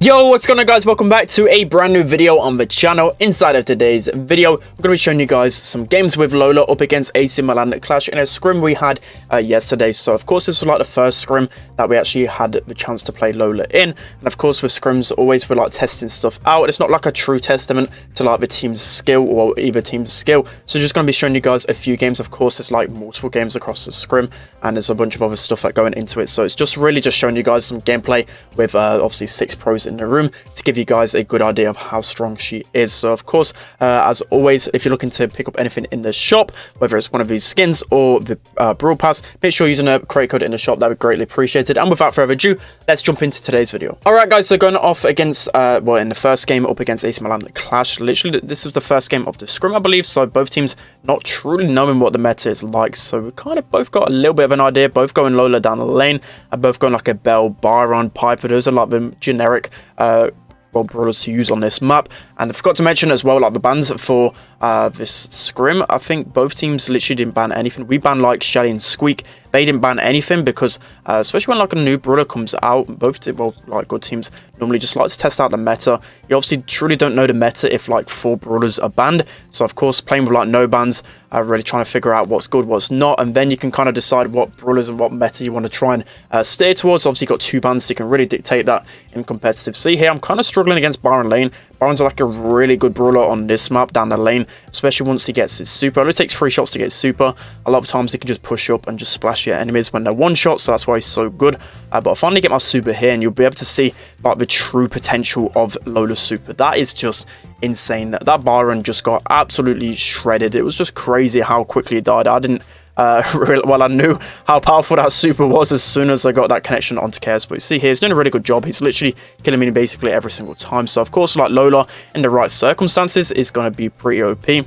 Yo, what's going on, guys? Welcome back to a brand new video on the channel. Inside of today's video, we're going to be showing you guys some games with Lola up against AC Milan Qlash in a scrim we had yesterday. So of course this was like the first scrim that we actually had the chance to play Lola in, and of course with scrims always we're like testing stuff out. It's not like a true testament to like the team's skill or either team's skill. So just going to be showing you guys a few games. Of course there's like multiple games across the scrim, and there's a bunch of other stuff that going into it. So it's just really just showing you guys some gameplay with obviously 6 pros in the room to give you guys a good idea of how strong she is. So of course, as always, if you're looking to pick up anything in the shop, whether it's one of these skins or the Brawl Pass, make sure you're using a create code in the shop. That would be greatly appreciated. And without further ado, let's jump into today's video. All right, guys, so going off against well, in the first game up against AC Milan Qlash, literally this was the first game of the scrim, I believe. So both teams not truly knowing what the meta is like, so we kind of both got a little bit of an idea, both going Lola down the lane and both going like a Bell, Byron, Piper. Those are like the generic brawlers to use on this map. And I forgot to mention as well, like the bans for this scrim, I think both teams literally didn't ban anything. We banned like Shelly and Squeak. They didn't ban anything because especially when like a new brawler comes out, both like good teams normally just like to test out the meta. You obviously truly don't know the meta if like 4 brawlers are banned. So of course playing with like no bans, really trying to figure out what's good, what's not, and then you can kind of decide what brawlers and what meta you want to try and steer towards. Obviously you've got 2 bans, so you can really dictate that in competitive. See here, I'm kind of struggling against Byron lane. Byron's like a really good brawler on this map down the lane, especially once he gets his super. It only takes 3 shots to get super. A lot of times he can just push up and just splash your enemies when they're 1 shot, so that's why he's so good. But I finally get my super here, and you'll be able to see like the true potential of Lola's super. That is just insane. That Byron just got absolutely shredded. It was just crazy how quickly he died. I didn't well, I knew how powerful that super was as soon as I got that connection onto Chaos. But you see here, he's doing a really good job. He's literally killing me basically every single time. So of course, like Lola in the right circumstances is going to be pretty OP.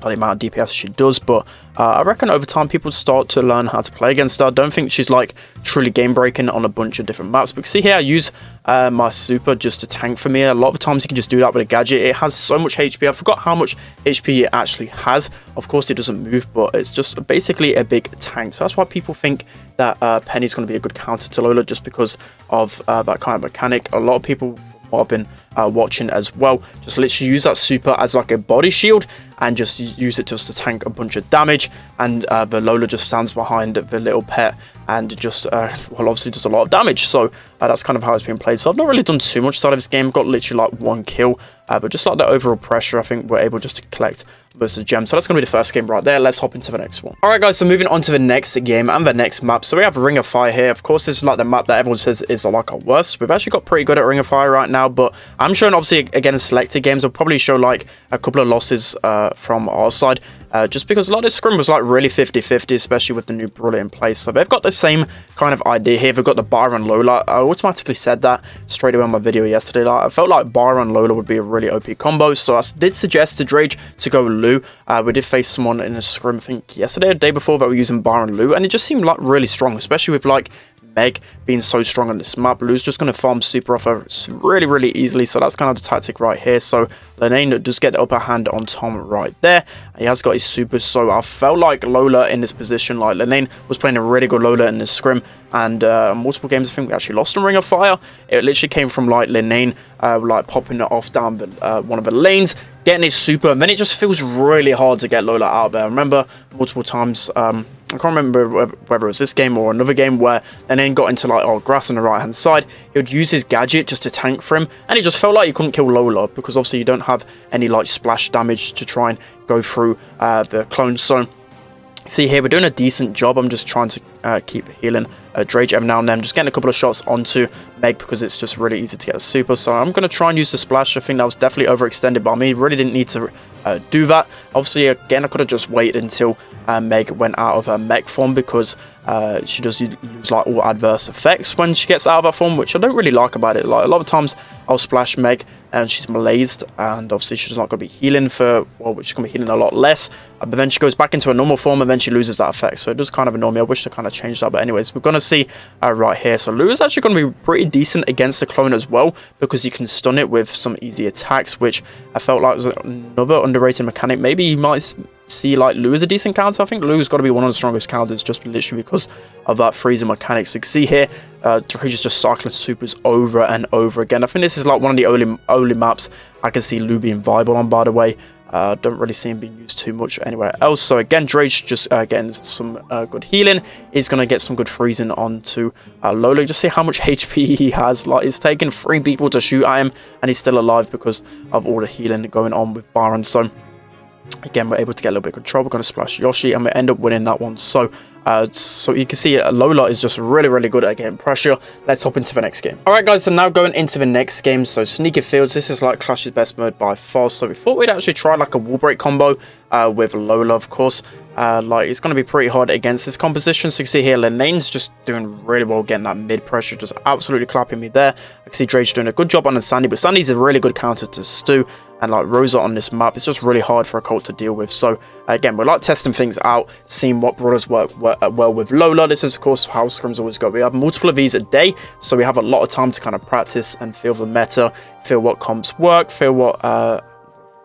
The amount of DPS she does, but I reckon over time people start to learn how to play against her. I don't think she's like truly game breaking on a bunch of different maps. But see here, I use my super just to tank for me. A lot of times you can just do that with a gadget. It has so much HP. I forgot how much HP it actually has. Of course it doesn't move, but it's just basically a big tank. So that's why people think that Penny's going to be a good counter to Lola, just because of that kind of mechanic. A lot of people, what I've been watching as well, just literally use that super as like a body shield and just use it just to tank a bunch of damage, and the Lola just stands behind the little pet and just well, obviously does a lot of damage. So that's kind of how it's been played. So I've not really done too much side of this game. Got literally like 1 kill, but just like the overall pressure, I think we're able just to collect most of the gems. So that's going to be the first game right there. Let's hop into the next one. All right, guys, so moving on to the next game and the next map. So we have Ring of Fire here. Of course, this is like the map that everyone says is like our worst. We've actually got pretty good at Ring of Fire right now, but I'm showing obviously again selected games. I'll probably show like a couple of losses from our side, just because a lot of this scrim was like really 50-50, especially with the new brawler in place. So they've got the same kind of idea here. They've got the Byron Lola. I automatically said that straight away on my video yesterday. Like, I felt like Byron Lola would be a really OP combo, so I did suggest to Drage to go Lou. We did face someone in a scrim, I think yesterday or the day before, that were using Byron Lou, and it just seemed like really strong, especially with like Meg being so strong on this map. Lou's just going to farm super off her really easily, so that's kind of the tactic right here. So Lenane does get the upper hand on Tom right there. He has got his super, so I felt like Lola in this position, like Lenane was playing a really good Lola in this scrim, and multiple games I think we actually lost in Ring of Fire. It literally came from like Lenane like popping it off down the, one of the lanes, getting his super, and then it just feels really hard to get Lola out there. I remember multiple times, I can't remember whether it was this game or another game, where Lenane got into like grass on the right hand side. He would use his gadget just to tank for him, and it just felt like you couldn't kill Lola because obviously you don't have any like splash damage to try and go through the clone. So see here, we're doing a decent job. I'm just trying to keep healing Drage every now and then, just getting a couple of shots onto Meg because it's just really easy to get a super. So I'm going to try and use the splash. I think that was definitely overextended by me. Really didn't need to do that. Obviously, again, I could have just waited until Meg went out of her mech form, because she does use like all adverse effects when she gets out of her form, which I don't really like about it. Like a lot of times I'll splash Meg and she's malaised, and obviously she's not going to be healing for, well, she's going to be healing a lot less, but then she goes back into a normal form and then she loses that effect. So it does kind of annoy me. I wish to kind of change that, but anyways, we're going to see right here. So Lou is actually going to be pretty decent against the clone as well, because you can stun it with some easy attacks, which I felt like was another underrated mechanic. Maybe you might see like Lu is a decent counter. I think Lu's got to be one of the strongest counters just literally because of that freezing mechanics. So you can see here, Drage is just cycling supers over and over again. I think this is like one of the only maps I can see Lu being viable on, by the way. Don't really see him being used too much anywhere else. So again, Drage just getting some good healing. He's going to get some good freezing onto Lola. Just see how much HP he has. Like, it's taken 3 people to shoot at him, and he's still alive because of all the healing going on with Baron. So again, we're able to get a little bit of control. We're going to splash Yoshi, and we end up winning that one. So you can see Lola is just really good at getting pressure. Let's hop into the next game. Alright guys, so now going into the next game. So Sneaky Fields, this is like Qlash's best mode by far. So we thought we'd actually try like a wall break combo with Lola, of course. Like, it's going to be pretty hard against this composition. So you can see here, Lenane's just doing really well getting that mid pressure, just absolutely clapping me there. I can see Drage doing a good job on the Sandy, but Sandy's a really good counter to Stu. And like Rosa on this map, it's just really hard for a Colt to deal with. So again, we're like testing things out, seeing what brawlers work well with Lola. This is of course how scrims always go. We have multiple of these a day, so we have a lot of time to kind of practice and feel the meta, feel what comps work, feel what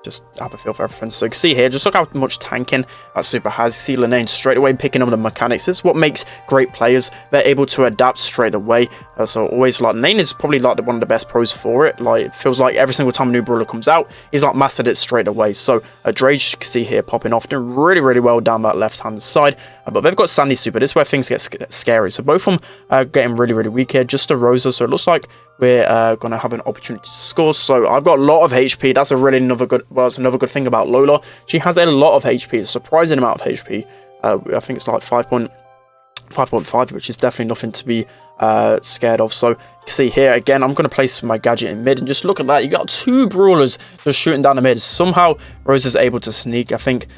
just have a feel for everything. So you can see here, just look how much tanking that super has. See Lenane straight away picking up the mechanics. This is what makes great players. They're able to adapt straight away. So always like Lenane is probably like one of the best pros for it. Like, it feels like every single time a new brawler comes out, he's like mastered it straight away. So Drage, you can see here popping off, doing really well down that left hand side. But they've got Sandy super. This is where things get scary. So both of them are getting really weak here. Just a Rosa. So it looks like we're going to have an opportunity to score. So I've got a lot of HP. That's it's another good thing about Lola. She has a lot of HP, a surprising amount of HP. I think it's like 5.5, which is definitely nothing to be scared of. So you can see here again, I'm going to place my gadget in mid, and just look at that. You got 2 brawlers just shooting down the mid. Somehow Rose is able to sneak. I think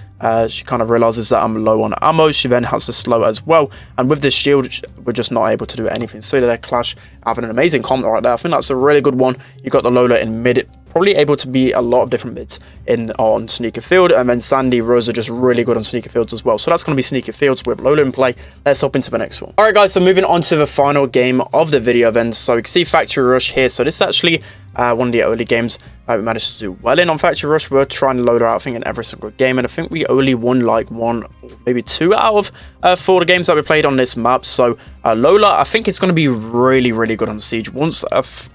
she kind of realizes that I'm low on ammo. She then has to slow as well, and with this shield we're just not able to do anything. So there, Qlash having an amazing comp right there. I think that's a really good one. You got the Lola in mid, probably able to be a lot of different mids on Sneaker Field, and then Sandy, Rosa just really good on Sneaker Fields as well. So that's going to be Sneaker Fields with Lola in play. Let's hop into the next one. Alright guys, so moving on to the final game of the video then. So you can see Factory Rush here. So this is actually one of the early games we managed to do well in on Factory Rush. We're trying to load her out, I think, in every single game, and I think we only won like 1 or maybe 2 out of 4 the games that we played on this map. So Lola, I think it's going to be really good on Siege. Once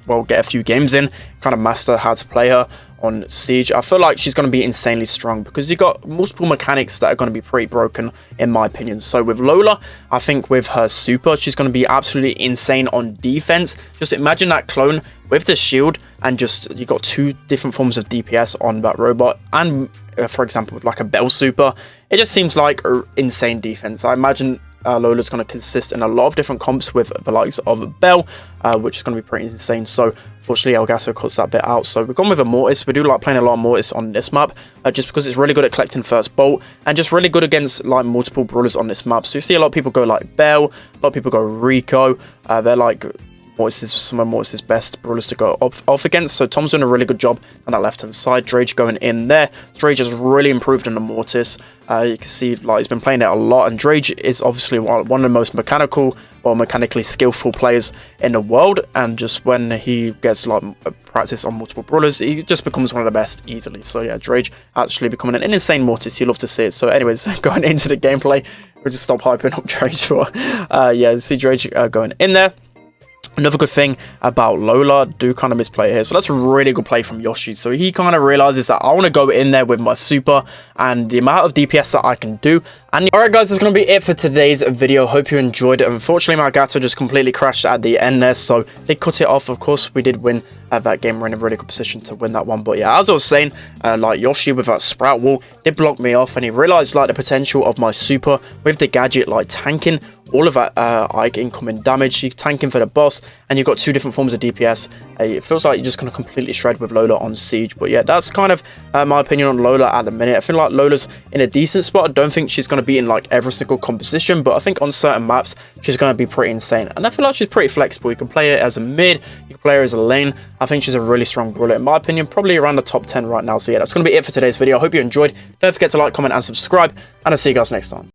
well, get a few games in, kind of master how to play her on Siege, I feel like she's going to be insanely strong because you've got multiple mechanics that are going to be pretty broken in my opinion. So with Lola, I think with her super, she's going to be absolutely insane on defense. Just imagine that clone with the shield, and just you got 2 different forms of DPS on that robot, and for example with like a Bell super, it just seems like insane defense. I imagine Lola's going to consist in a lot of different comps with the likes of Bell, which is going to be pretty insane. So fortunately Elgato cuts that bit out. So we've gone with a Mortis. We do like playing a lot of Mortis on this map, just because it's really good at collecting first bolt, and just really good against like multiple brawlers on this map. So you see a lot of people go like Bell, a lot of people go Rico. They're like some of Mortis's best brawlers to go off against. So Tom's doing a really good job on that left hand side. Drage going in there. Drage has really improved on the Mortis. You can see like he's been playing it a lot, and Drage is obviously one of the most mechanically skillful players in the world, and just when he gets like practice on multiple brawlers, he just becomes one of the best easily. So yeah, Drage actually becoming an insane Mortis. You love to see it. So anyways, going into the gameplay, we'll just stop hyping up Drage. But yeah, see Drage going in there. Another good thing about Lola, do kind of misplay here. So that's a really good play from Yoshi. So he kind of realizes that I want to go in there with my super and the amount of DPS that I can do. And alright guys, that's going to be it for today's video. Hope you enjoyed it. Unfortunately, my Gato just completely crashed at the end there, so they cut it off. Of course, we did win that game. We're in a really good position to win that one. But yeah, as I was saying, like Yoshi with that sprout wall did block me off, and he realized like the potential of my super with the gadget, like tanking all of that Ike incoming damage. You're tanking for the boss, and you've got 2 different forms of DPS. It feels like you're just going to completely shred with Lola on Siege. But yeah, that's kind of my opinion on Lola at the minute. I feel like Lola's in a decent spot. I don't think she's going to be in like every single composition, but I think on certain maps she's going to be pretty insane. And I feel like she's pretty flexible. You can play her as a mid, you can play her as a lane. I think she's a really strong brawler in my opinion, probably around the top 10 right now. So yeah, that's going to be it for today's video. I hope you enjoyed. Don't forget to like, comment and subscribe, and I'll see you guys next time.